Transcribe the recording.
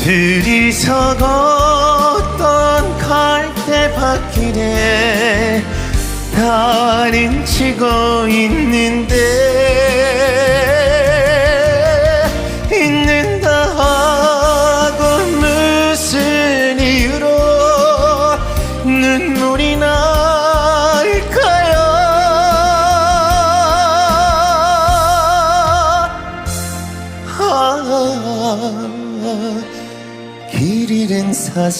둘이서 걷던 갈대밭길에 달은 치고 있는다 하고 무슨 이유로 눈물이 날까요? 길 잃은 사슴